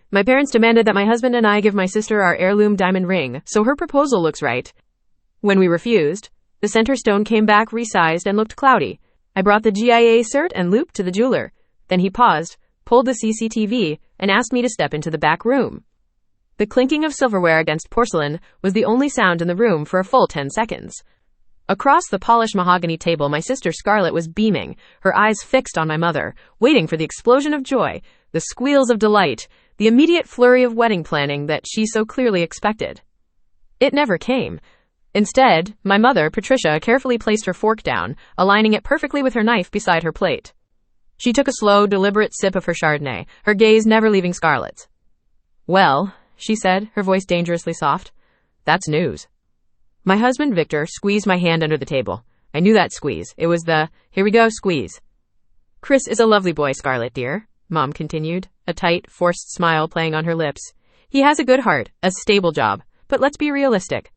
My parents demanded that my husband and I give my sister our heirloom diamond ring, so her proposal looks right. When we refused, the center stone came back resized and looked cloudy. I brought the GIA cert and loupe to the jeweler. Then he paused, pulled the CCTV, and asked me to step into the back room. The clinking of silverware against porcelain was the only sound in the room for a full 10 seconds. Across the polished mahogany table, my sister Scarlett was beaming, her eyes fixed on my mother, waiting for the explosion of joy, the squeals of delight, the immediate flurry of wedding planning that she so clearly expected. It never came. Instead, my mother, Patricia, carefully placed her fork down, aligning it perfectly with her knife beside her plate. She took a slow, deliberate sip of her Chardonnay, her gaze never leaving Scarlett's. "Well," she said, her voice dangerously soft, "that's news." My husband, Victor, squeezed my hand under the table. I knew that squeeze. It was the, "here we go" squeeze. "Chris is a lovely boy, Scarlett, dear," Mom continued, a tight, forced smile playing on her lips. "He has a good heart, a stable job, but let's be realistic.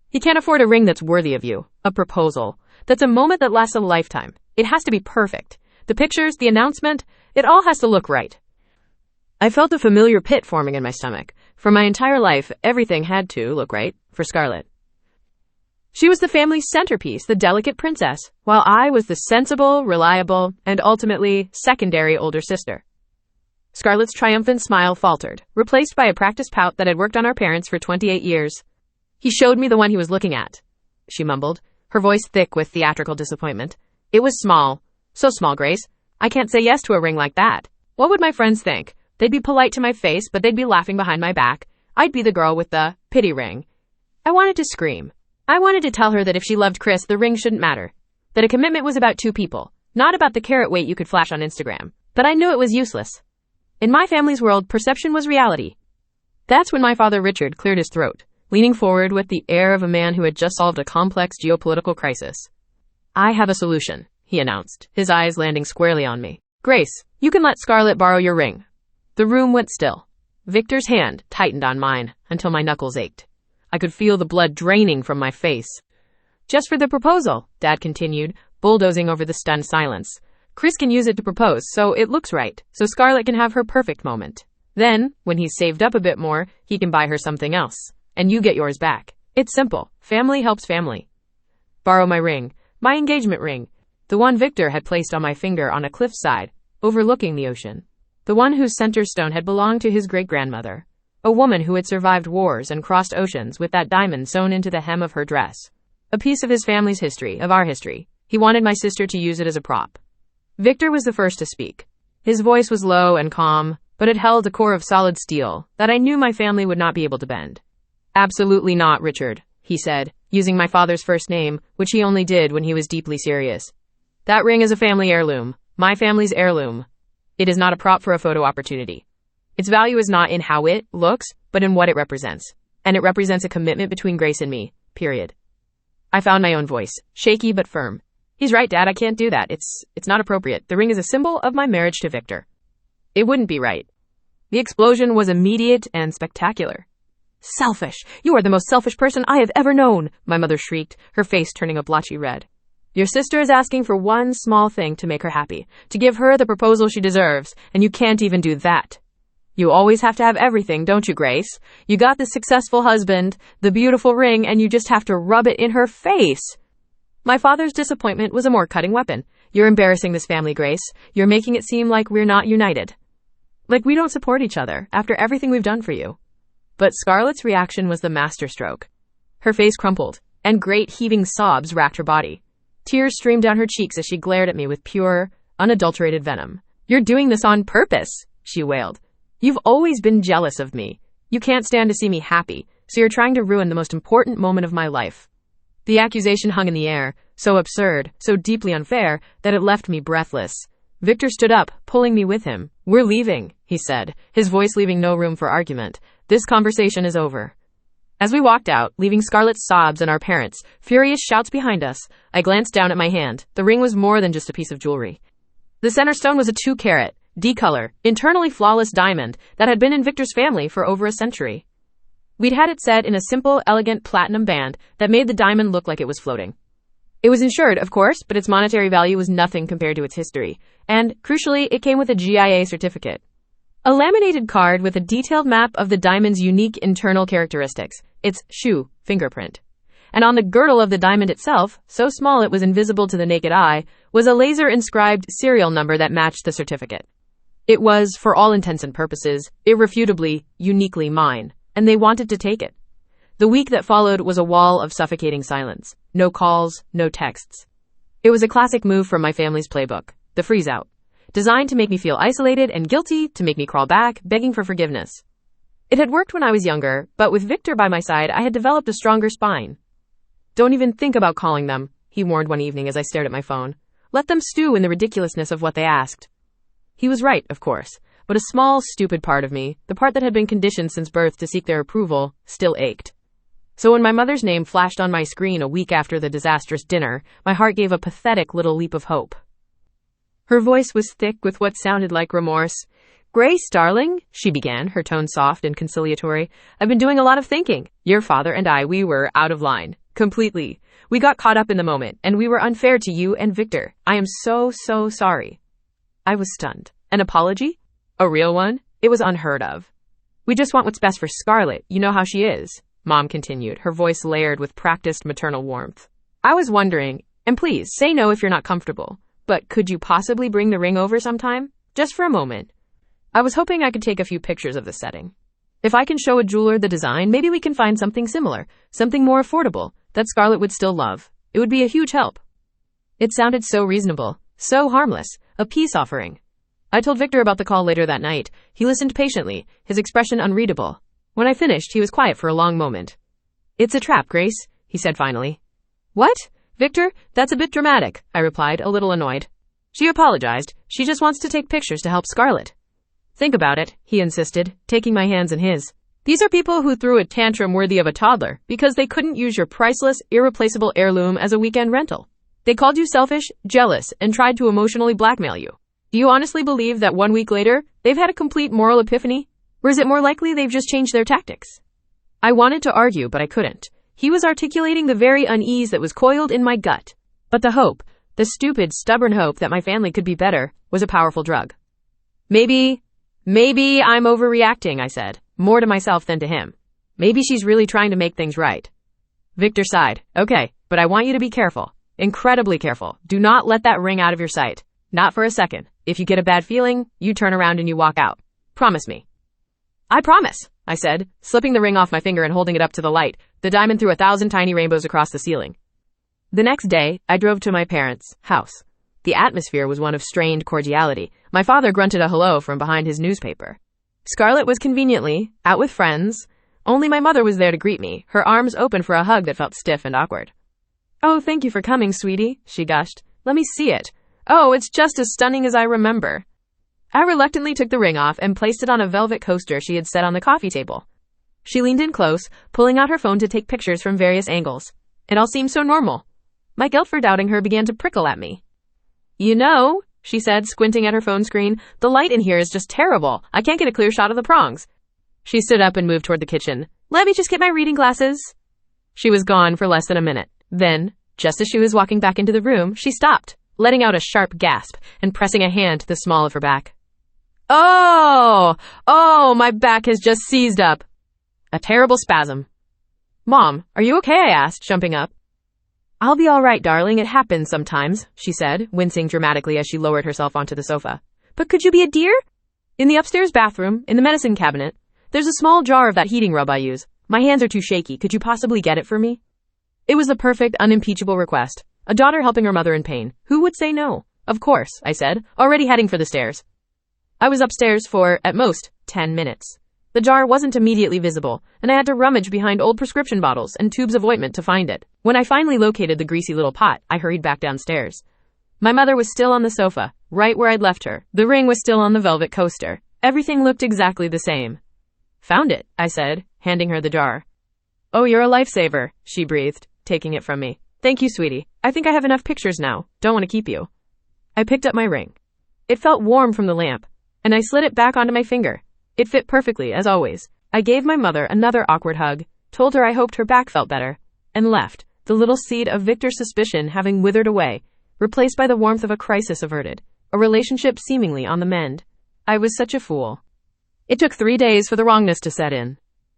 He can't afford a ring that's worthy of you, a proposal. That's a moment that lasts a lifetime. It has to be perfect. The pictures, the announcement, it all has to look right." I felt a familiar pit forming in my stomach. For my entire life, everything had to look right for Scarlett. She was the family's centerpiece, the delicate princess, while I was the sensible, reliable, and ultimately secondary older sister. Scarlett's triumphant smile faltered, replaced by a practiced pout that had worked on our parents for 28 years. "He showed me the one he was looking at," she mumbled, her voice thick with theatrical disappointment. "It was small. So small, Grace. I can't say yes to a ring like that. What would my friends think? They'd be polite to my face, but they'd be laughing behind my back. I'd be the girl with the pity ring." I wanted to scream. I wanted to tell her that if she loved Chris, the ring shouldn't matter. That a commitment was about two people, not about the carat weight you could flash on Instagram. But I knew it was useless. In my family's world, perception was reality. That's when my father Richard cleared his throat, leaning forward with the air of a man who had just solved a complex geopolitical crisis. "I have a solution," he announced, his eyes landing squarely on me. "Grace, you can let Scarlett borrow your ring." The room went still. Victor's hand tightened on mine until my knuckles ached. I could feel the blood draining from my face. "Just for the proposal," Dad continued, bulldozing over the stunned silence. "Chris can use it to propose, so it looks right, so Scarlett can have her perfect moment. Then, when he's saved up a bit more, he can buy her something else, and you get yours back. It's simple. Family helps family." Borrow my ring, my engagement ring, the one Victor had placed on my finger on a cliffside, overlooking the ocean. The one whose center stone had belonged to his great-grandmother. A woman who had survived wars and crossed oceans with that diamond sewn into the hem of her dress. A piece of his family's history, of our history. He wanted my sister to use it as a prop. Victor was the first to speak. His voice was low and calm, but it held a core of solid steel that I knew my family would not be able to bend. "Absolutely not, Richard," he said, using my father's first name, which he only did when he was deeply serious. "That ring is a family heirloom, my family's heirloom. It is not a prop for a photo opportunity. Its value is not in how it looks, but in what it represents. And it represents a commitment between Grace and me, period." I found my own voice, shaky but firm. "He's right, Dad, I can't do that. It's not appropriate. The ring is a symbol of my marriage to Victor. It wouldn't be right." The explosion was immediate and spectacular. "Selfish! You are the most selfish person I have ever known," my mother shrieked, her face turning a blotchy red. "Your sister is asking for one small thing to make her happy, to give her the proposal she deserves, and you can't even do that. You always have to have everything, don't you, Grace? You got the successful husband, the beautiful ring, and you just have to rub it in her face." My father's disappointment was a more cutting weapon. "You're embarrassing this family, Grace. You're making it seem like we're not united. Like we don't support each other after everything we've done for you." But Scarlett's reaction was the masterstroke. Her face crumpled, and great heaving sobs racked her body. Tears streamed down her cheeks as she glared at me with pure, unadulterated venom. "You're doing this on purpose," she wailed. "You've always been jealous of me. You can't stand to see me happy, so you're trying to ruin the most important moment of my life." The accusation hung in the air, so absurd, so deeply unfair, that it left me breathless. Victor stood up, pulling me with him. "We're leaving," he said, his voice leaving no room for argument. "This conversation is over." As we walked out, leaving Scarlett's sobs and our parents' furious shouts behind us, I glanced down at my hand. The ring was more than just a piece of jewelry. The center stone was a 2-carat, D-color, internally flawless diamond that had been in Victor's family for over a century. We'd had it set in a simple, elegant platinum band that made the diamond look like it was floating. It was insured, of course, but its monetary value was nothing compared to its history. And, crucially, it came with a GIA certificate. A laminated card with a detailed map of the diamond's unique internal characteristics, its shoe fingerprint. And on the girdle of the diamond itself, so small it was invisible to the naked eye, was a laser-inscribed serial number that matched the certificate. It was, for all intents and purposes, irrefutably, uniquely mine, and they wanted to take it. The week that followed was a wall of suffocating silence. No calls, no texts. It was a classic move from my family's playbook, the freeze-out, designed to make me feel isolated and guilty, to make me crawl back, begging for forgiveness. It had worked when I was younger, but with Victor by my side, I had developed a stronger spine. "Don't even think about calling them," he warned one evening as I stared at my phone. "Let them stew in the ridiculousness of what they asked." He was right, of course, but a small, stupid part of me, the part that had been conditioned since birth to seek their approval, still ached. So when my mother's name flashed on my screen a week after the disastrous dinner, my heart gave a pathetic little leap of hope. Her voice was thick with what sounded like remorse. "Grace, darling," she began, her tone soft and conciliatory. "I've been doing a lot of thinking. Your father and we were out of line. Completely. We got caught up in the moment, and we were unfair to you and Victor. I am so sorry." I was stunned. An apology? A real one? It was unheard of. "We just want what's best for Scarlett. You know how she is," Mom continued, her voice layered with practiced maternal warmth. "I was wondering, and please, say no if you're not comfortable, but could you possibly bring the ring over sometime? Just for a moment. I was hoping I could take a few pictures of the setting. If I can show a jeweler the design, maybe we can find something similar, something more affordable, that Scarlett would still love. It would be a huge help." It sounded so reasonable, so harmless, a peace offering. I told Victor about the call later that night. He listened patiently, his expression unreadable. When I finished, he was quiet for a long moment. "It's a trap, Grace," he said finally. "What? Victor, that's a bit dramatic," I replied, a little annoyed. "She apologized. She just wants to take pictures to help Scarlett." "Think about it," he insisted, taking my hands in his. "These are people who threw a tantrum worthy of a toddler because they couldn't use your priceless, irreplaceable heirloom as a weekend rental. They called you selfish, jealous, and tried to emotionally blackmail you. Do you honestly believe that 1 week later, they've had a complete moral epiphany? Or is it more likely they've just changed their tactics?" I wanted to argue, but I couldn't. He was articulating the very unease that was coiled in my gut. But the hope, the stupid, stubborn hope that my family could be better, was a powerful drug. Maybe I'm overreacting," I said, more to myself than to him. "Maybe she's really trying to make things right." Victor sighed. "Okay, but I want you to be careful. Incredibly careful. Do not let that ring out of your sight. Not for a second. If you get a bad feeling, you turn around and you walk out. Promise me." "I promise," I said, slipping the ring off my finger and holding it up to the light. The diamond threw 1,000 tiny rainbows across the ceiling. The next day, I drove to my parents' house. The atmosphere was one of strained cordiality. My father grunted a hello from behind his newspaper. Scarlett was conveniently out with friends. Only my mother was there to greet me, her arms open for a hug that felt stiff and awkward. "Oh, thank you for coming, sweetie," she gushed. "Let me see it. Oh, it's just as stunning as I remember." I reluctantly took the ring off and placed it on a velvet coaster she had set on the coffee table. She leaned in close, pulling out her phone to take pictures from various angles. It all seemed so normal. My guilt for doubting her began to prickle at me. "You know," she said, squinting at her phone screen, "the light in here is just terrible. I can't get a clear shot of the prongs." She stood up and moved toward the kitchen. "Let me just get my reading glasses." She was gone for less than a minute. Then, just as she was walking back into the room, she stopped, letting out a sharp gasp and pressing a hand to the small of her back. Oh, my back has just seized up. A terrible spasm. "Mom, are you okay?" I asked, jumping up. "I'll be all right, darling. It happens sometimes," she said, wincing dramatically as she lowered herself onto the sofa. "But could you be a dear? In the upstairs bathroom, in the medicine cabinet, there's a small jar of that heating rub I use. My hands are too shaky. Could you possibly get it for me?" It was the perfect, unimpeachable request. A daughter helping her mother in pain. Who would say no? "Of course," I said, already heading for the stairs. I was upstairs for, at most, 10 minutes. The jar wasn't immediately visible, and I had to rummage behind old prescription bottles and tubes of ointment to find it. When I finally located the greasy little pot, I hurried back downstairs. My mother was still on the sofa, right where I'd left her. The ring was still on the velvet coaster. Everything looked exactly the same. "Found it," I said, handing her the jar. "Oh, you're a lifesaver," she breathed, taking it from me. "Thank you, sweetie. I think I have enough pictures now. Don't want to keep you." I picked up my ring. It felt warm from the lamp, and I slid it back onto my finger. It fit perfectly, as always. I gave my mother another awkward hug, told her I hoped her back felt better, and left, the little seed of Victor's suspicion having withered away, replaced by the warmth of a crisis averted, a relationship seemingly on the mend. I was such a fool. It took 3 days for the wrongness to set in.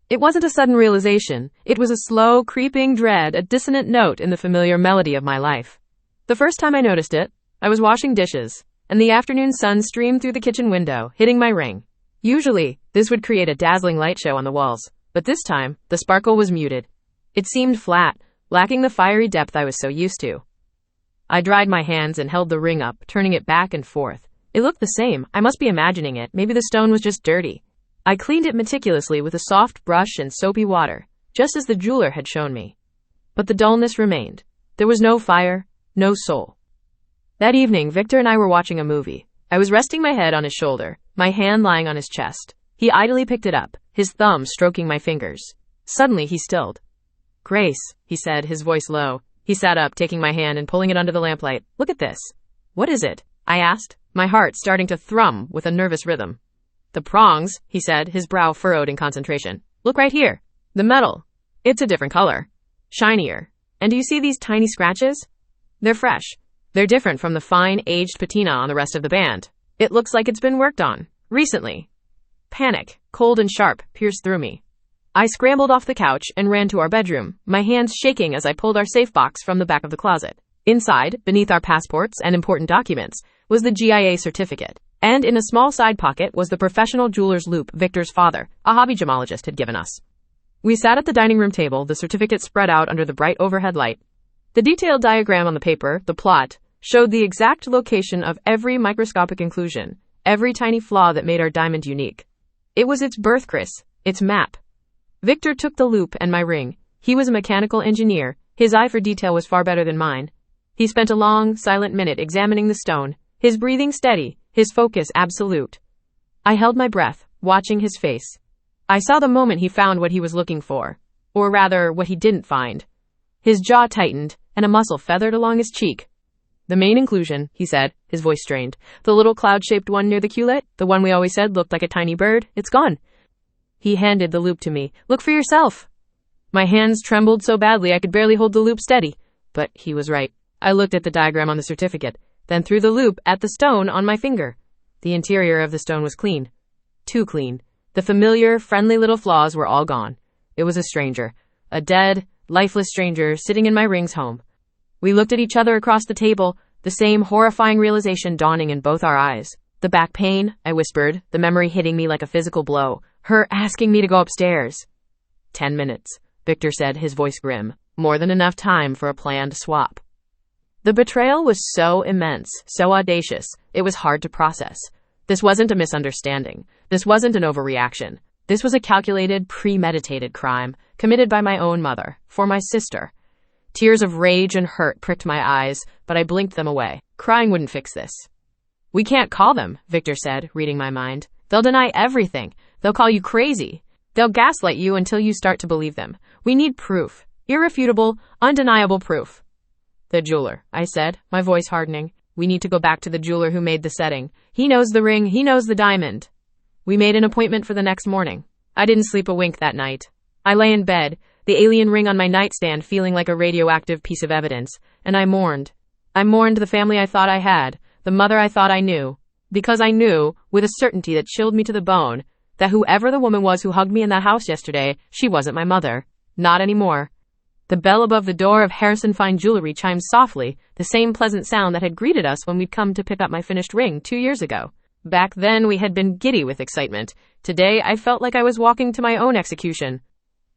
It wasn't a sudden realization. It was a slow, creeping dread, a dissonant note in the familiar melody of my life. The first time I noticed it, I was washing dishes, and the afternoon sun streamed through the kitchen window, hitting my ring. Usually, this would create a dazzling light show on the walls, but this time, the sparkle was muted. It seemed flat, lacking the fiery depth I was so used to. I dried my hands and held the ring up, turning it back and forth. It looked the same. I must be imagining it. Maybe the stone was just dirty. I cleaned it meticulously with a soft brush and soapy water, just as the jeweler had shown me. But the dullness remained. There was no fire, no soul. That evening, Victor and I were watching a movie. I was resting my head on his shoulder, my hand lying on his chest. He idly picked it up, his thumb stroking my fingers. Suddenly, he stilled. "Grace," he said, his voice low. He sat up, taking my hand and pulling it under the lamplight. "Look at this." "What is it?" I asked, my heart starting to thrum with a nervous rhythm. "The prongs," he said, his brow furrowed in concentration. "Look right here. The metal. It's a different color. Shinier. And do you see these tiny scratches? They're fresh. They're different from the fine, aged patina on the rest of the band. It looks like it's been worked on. Recently." Panic, cold and sharp, pierced through me. I scrambled off the couch and ran to our bedroom, my hands shaking as I pulled our safe box from the back of the closet. Inside, beneath our passports and important documents, was the GIA certificate. And in a small side pocket was the professional jeweler's loupe Victor's father, a hobby gemologist, had given us. We sat at the dining room table, the certificate spread out under the bright overhead light. The detailed diagram on the paper, the plot, showed the exact location of every microscopic inclusion, every tiny flaw that made our diamond unique. It was its birth kris, its map. Victor took the loupe and my ring. He was a mechanical engineer. His eye for detail was far better than mine. He spent a long, silent minute examining the stone, his breathing steady, his focus absolute. I held my breath, watching his face. I saw the moment he found what he was looking for. Or rather, what he didn't find. His jaw tightened, and a muscle feathered along his cheek. "The main inclusion," he said, his voice strained. "The little cloud-shaped one near the Qley, the one we always said looked like a tiny bird, it's gone." He handed the loupe to me. "Look for yourself." My hands trembled so badly I could barely hold the loupe steady. But he was right. I looked at the diagram on the certificate, then threw the loupe at the stone on my finger. The interior of the stone was clean. Too clean. The familiar, friendly little flaws were all gone. It was a stranger. A dead, lifeless stranger sitting in my ring's home. We looked at each other across the table, the same horrifying realization dawning in both our eyes. "The back pain," I whispered, the memory hitting me like a physical blow. "Her asking me to go upstairs." 10 minutes, Victor said, his voice grim. More than enough time for a planned swap. The betrayal was so immense, so audacious, it was hard to process. This wasn't a misunderstanding. This wasn't an overreaction. This was a calculated, premeditated crime, committed by my own mother, for my sister. Tears of rage and hurt pricked my eyes, but I blinked them away. Crying wouldn't fix this. "We can't call them," Victor said, reading my mind. "They'll deny everything. They'll call you crazy. They'll gaslight you until you start to believe them. We need proof. Irrefutable, undeniable proof." "The jeweler," I said, my voice hardening. "We need to go back to the jeweler who made the setting. He knows the ring, he knows the diamond." We made an appointment for the next morning. I didn't sleep a wink that night. I lay in bed, the alien ring on my nightstand feeling like a radioactive piece of evidence, and I mourned. I mourned the family I thought I had, the mother I thought I knew, because I knew, with a certainty that chilled me to the bone, that whoever the woman was who hugged me in that house yesterday, she wasn't my mother. Not anymore. The bell above the door of Harrison Fine Jewelry chimed softly, the same pleasant sound that had greeted us when we'd come to pick up my finished ring 2 years ago. Back then, we had been giddy with excitement. Today, I felt like I was walking to my own execution.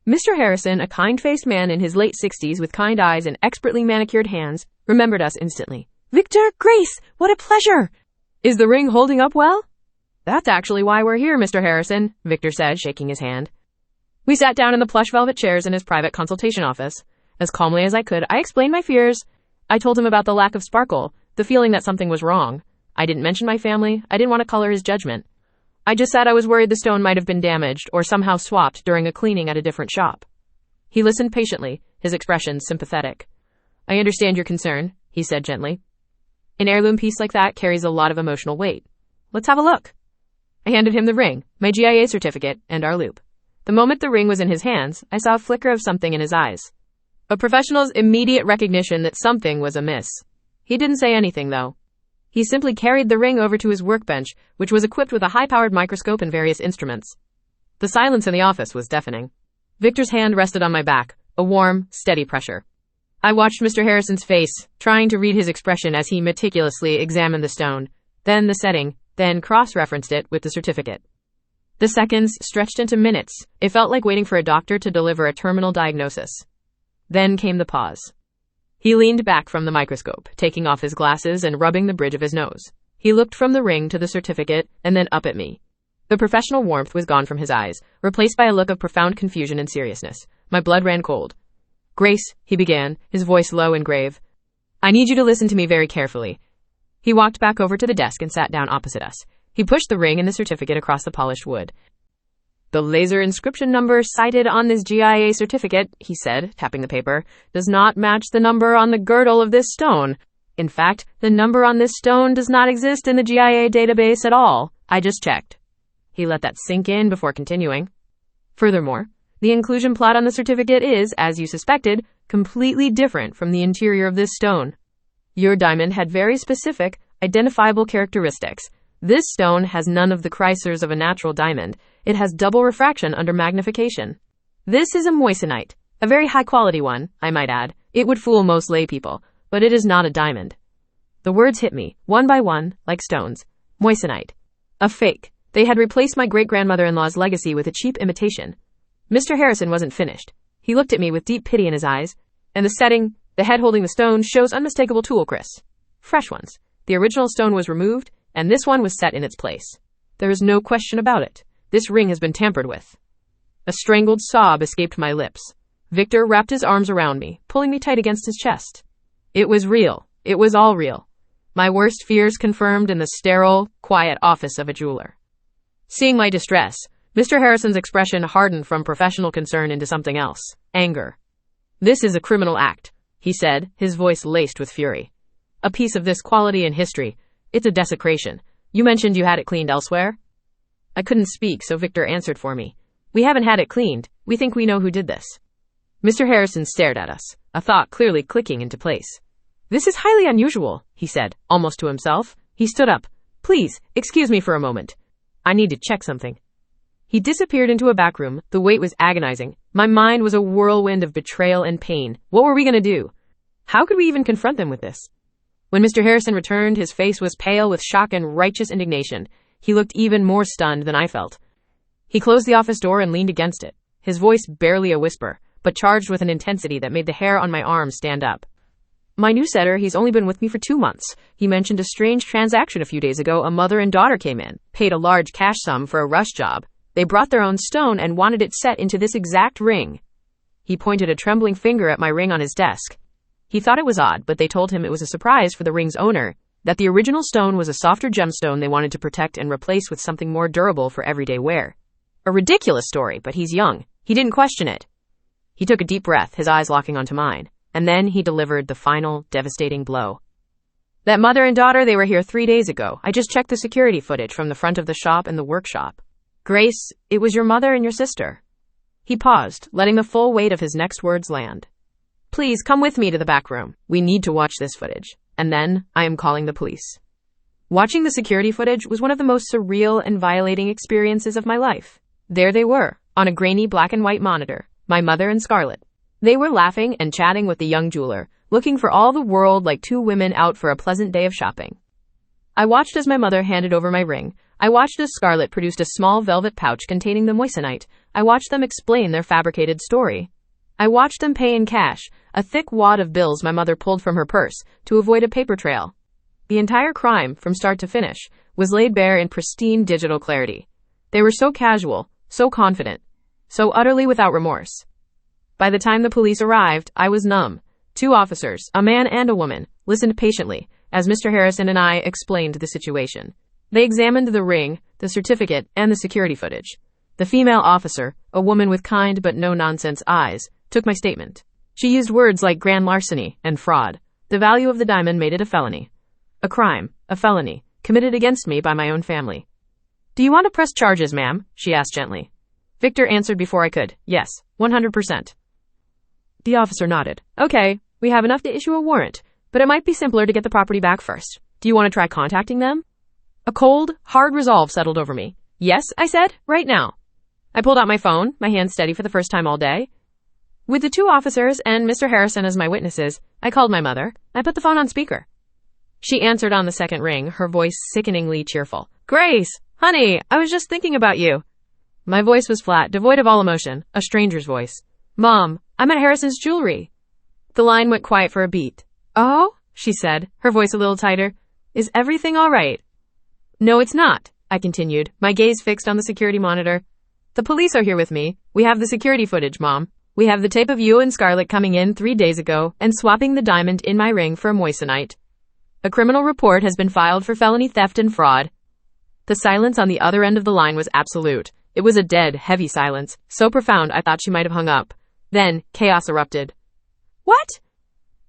Mr. Harrison, a kind-faced man in his late 60s with kind eyes and expertly manicured hands, remembered us instantly. "Victor, Grace, what a pleasure! Is the ring holding up well?" "That's actually why we're here, Mr. Harrison," Victor said, shaking his hand. We sat down in the plush velvet chairs in his private consultation office. As calmly as I could, I explained my fears. I told him about the lack of sparkle, the feeling that something was wrong. I didn't mention my family. I didn't want to color his judgment. I just said I was worried the stone might have been damaged or somehow swapped during a cleaning at a different shop. He listened patiently, his expression sympathetic. "I understand your concern," he said gently. "An heirloom piece like that carries a lot of emotional weight. Let's have a look." I handed him the ring, my GIA certificate, and our loupe. The moment the ring was in his hands, I saw a flicker of something in his eyes. A professional's immediate recognition that something was amiss. He didn't say anything, though. He simply carried the ring over to his workbench, which was equipped with a high-powered microscope and various instruments. The silence in the office was deafening. Victor's hand rested on my back, a warm, steady pressure. I watched Mr. Harrison's face, trying to read his expression as he meticulously examined the stone, then the setting, then cross-referenced it with the certificate. The seconds stretched into minutes. It felt like waiting for a doctor to deliver a terminal diagnosis. Then came the pause. He leaned back from the microscope, taking off his glasses and rubbing the bridge of his nose. He looked from the ring to the certificate and then up at me. The professional warmth was gone from his eyes, replaced by a look of profound confusion and seriousness. My blood ran cold. "Grace," he began, his voice low and grave, "I need you to listen to me very carefully." He walked back over to the desk and sat down opposite us. He pushed the ring and the certificate across the polished wood. "The laser inscription number cited on this GIA certificate," he said, tapping the paper, "does not match the number on the girdle of this stone. In fact, the number on this stone does not exist in the GIA database at all. I just checked." He let that sink in before continuing. "Furthermore, the inclusion plot on the certificate is, as you suspected, completely different from the interior of this stone. Your diamond had very specific, identifiable characteristics. This stone has none of the chrysers of a natural diamond. It has double refraction under magnification. This is a moissanite, a very high-quality one, I might add. It would fool most lay people, but it is not a diamond." The words hit me, one by one, like stones. Moissanite. A fake. They had replaced my great-grandmother-in-law's legacy with a cheap imitation. Mr. Harrison wasn't finished. He looked at me with deep pity in his eyes. And the setting, the head holding the stone, shows unmistakable tool cris. Fresh ones. The original stone was removed, and this one was set in its place. There is no question about it. This ring has been tampered with. A strangled sob escaped my lips. Victor wrapped his arms around me, pulling me tight against his chest. It was real. It was all real. My worst fears confirmed in the sterile, quiet office of a jeweler. Seeing my distress, Mr. Harrison's expression hardened from professional concern into something else. Anger. "This is a criminal act," he said, his voice laced with fury. "A piece of this quality in history. It's a desecration. You mentioned you had it cleaned elsewhere?" I couldn't speak, so Victor answered for me. "We haven't had it cleaned. We think we know who did this." Mr. Harrison stared at us, a thought clearly clicking into place. "This is highly unusual," he said, almost to himself. He stood up. "Please, excuse me for a moment. I need to check something." He disappeared into a back room. The wait was agonizing. My mind was a whirlwind of betrayal and pain. What were we going to do? How could we even confront them with this? When Mr. Harrison returned, his face was pale with shock and righteous indignation. He looked even more stunned than I felt. He closed the office door and leaned against it, his voice barely a whisper, but charged with an intensity that made the hair on my arms stand up. "My new setter, he's only been with me for 2 months. He mentioned a strange transaction a few days ago. A mother and daughter came in, paid a large cash sum for a rush job. They brought their own stone and wanted it set into this exact ring." He pointed a trembling finger at my ring on his desk. He thought it was odd, but they told him it was a surprise for the ring's owner, that the original stone was a softer gemstone they wanted to protect and replace with something more durable for everyday wear. A ridiculous story, but he's young. He didn't question it. He took a deep breath, his eyes locking onto mine, and then he delivered the final, devastating blow. "That mother and daughter, they were here 3 days ago. I just checked the security footage from the front of the shop and the workshop. Grace, it was your mother and your sister." He paused, letting the full weight of his next words land. "Please come with me to the back room. We need to watch this footage. And then I am calling the police." Watching the security footage was one of the most surreal and violating experiences of my life. There they were, on a grainy black and white monitor, my mother and Scarlett. They were laughing and chatting with the young jeweler, looking for all the world like 2 women out for a pleasant day of shopping. I watched as my mother handed over my ring. I watched as Scarlett produced a small velvet pouch containing the moissanite. I watched them explain their fabricated story. I watched them pay in cash, a thick wad of bills my mother pulled from her purse to avoid a paper trail. The entire crime, from start to finish, was laid bare in pristine digital clarity. They were so casual, so confident, so utterly without remorse. By the time the police arrived, I was numb. 2 officers, a man and a woman, listened patiently as Mr. Harrison and I explained the situation. They examined the ring, the certificate, and the security footage. The female officer, a woman with kind but no-nonsense eyes, took my statement. She used words like grand larceny and fraud. The value of the diamond made it a felony. A crime, a felony, committed against me by my own family. "Do you want to press charges, ma'am?" she asked gently. Victor answered before I could. "Yes, 100%. The officer nodded. "Okay, we have enough to issue a warrant, but it might be simpler to get the property back first. Do you want to try contacting them? A cold, hard resolve settled over me. Yes, I said, right now. I pulled out my phone, my hand steady for the first time all day. With the 2 officers and Mr. Harrison as my witnesses, I called my mother. I put the phone on speaker. She answered on the second ring, her voice sickeningly cheerful. Grace, honey, I was just thinking about you. My voice was flat, devoid of all emotion, a stranger's voice. Mom, I'm at Harrison's jewelry. The line went quiet for a beat. Oh, she said, her voice a little tighter. Is everything all right? No, it's not, I continued, my gaze fixed on the security monitor. The police are here with me. We have the security footage, Mom. We have the tape of you and Scarlett coming in 3 days ago and swapping the diamond in my ring for a moissanite. A criminal report has been filed for felony theft and fraud. The silence on the other end of the line was absolute. It was a dead, heavy silence, so profound I thought she might have hung up. Then, chaos erupted. What?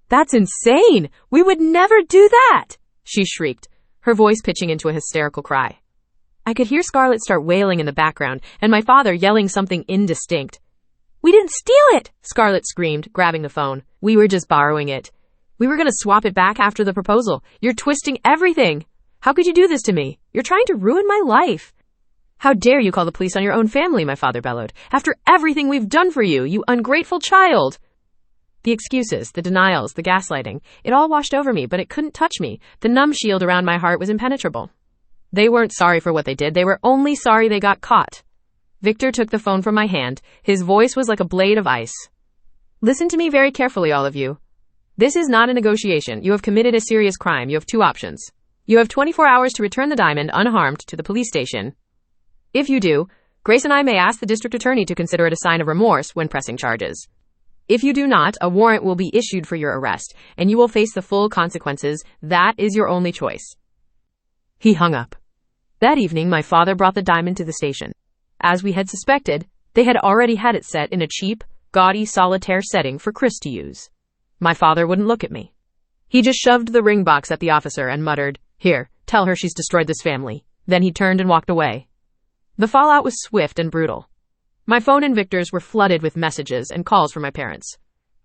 That's insane! We would never do that! She shrieked, her voice pitching into a hysterical cry. I could hear Scarlett start wailing in the background, and my father yelling something indistinct. We didn't steal it! Scarlett screamed, grabbing the phone. We were just borrowing it. We were going to swap it back after the proposal. You're twisting everything! How could you do this to me? You're trying to ruin my life! How dare you call the police on your own family, my father bellowed. After everything we've done for you, you ungrateful child! The excuses, the denials, the gaslighting, it all washed over me, but it couldn't touch me. The numb shield around my heart was impenetrable. They weren't sorry for what they did. They were only sorry they got caught. Victor took the phone from my hand. His voice was like a blade of ice. Listen to me very carefully, all of you. This is not a negotiation. You have committed a serious crime. You have 2 options. You have 24 hours to return the diamond unharmed to the police station. If you do, Grace and I may ask the district attorney to consider it a sign of remorse when pressing charges. If you do not, a warrant will be issued for your arrest, and you will face the full consequences. That is your only choice. He hung up. That evening, my father brought the diamond to the station. As we had suspected, they had already had it set in a cheap, gaudy solitaire setting for Chris to use. My father wouldn't look at me. He just shoved the ring box at the officer and muttered, Here, tell her she's destroyed this family. Then he turned and walked away. The fallout was swift and brutal. My phone and Victor's were flooded with messages and calls from my parents.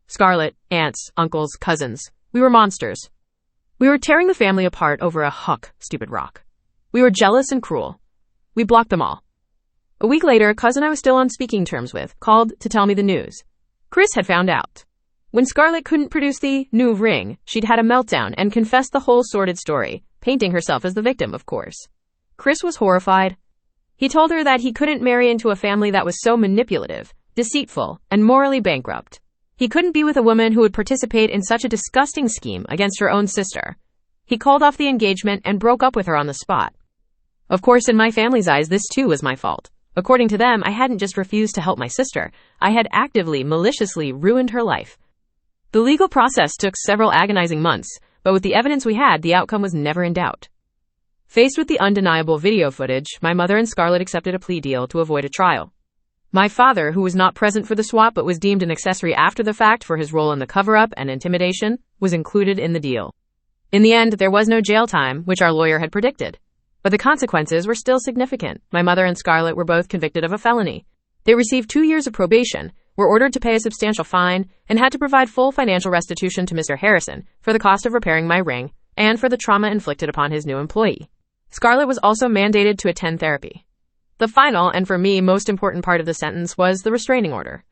Scarlett, aunts, uncles, cousins. We were monsters. We were tearing the family apart over a stupid rock. We were jealous and cruel. We blocked them all. A week later, a cousin I was still on speaking terms with called to tell me the news. Chris had found out. When Scarlett couldn't produce the new ring, she'd had a meltdown and confessed the whole sordid story, painting herself as the victim, of course. Chris was horrified. He told her that he couldn't marry into a family that was so manipulative, deceitful, and morally bankrupt. He couldn't be with a woman who would participate in such a disgusting scheme against her own sister. He called off the engagement and broke up with her on the spot. Of course, in my family's eyes, this too was my fault. According to them, I hadn't just refused to help my sister. I had actively, maliciously ruined her life. The legal process took several agonizing months, but with the evidence we had, the outcome was never in doubt. Faced with the undeniable video footage, my mother and Scarlett accepted a plea deal to avoid a trial. My father, who was not present for the swap but was deemed an accessory after the fact for his role in the cover-up and intimidation, was included in the deal. In the end, there was no jail time, which our lawyer had predicted. But the consequences were still significant. My mother and Scarlett were both convicted of a felony. They received 2 years of probation, were ordered to pay a substantial fine, and had to provide full financial restitution to Mr. Harrison for the cost of repairing my ring and for the trauma inflicted upon his new employee. Scarlett was also mandated to attend therapy. The final, and for me, most important part of the sentence was the restraining order.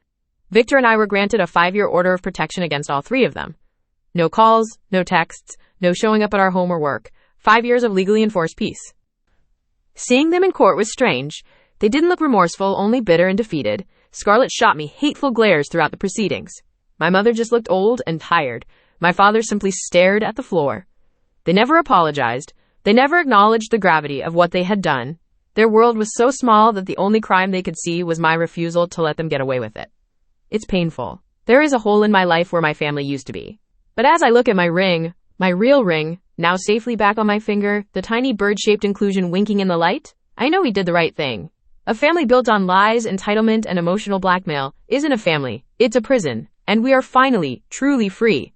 Victor and I were granted a 5-year order of protection against all 3 of them. No calls, no texts, no showing up at our home or work. 5 years of legally enforced peace. Seeing them in court was strange. They didn't look remorseful, only bitter and defeated. Scarlett shot me hateful glares throughout the proceedings. My mother just looked old and tired. My father simply stared at the floor. They never apologized. They never acknowledged the gravity of what they had done. Their world was so small that the only crime they could see was my refusal to let them get away with it. It's painful. There is a hole in my life where my family used to be. But as I look at my ring, my real ring, now safely back on my finger, the tiny bird-shaped inclusion winking in the light, I know he did the right thing. A family built on lies, entitlement, and emotional blackmail isn't a family, it's a prison, and we are finally, truly free.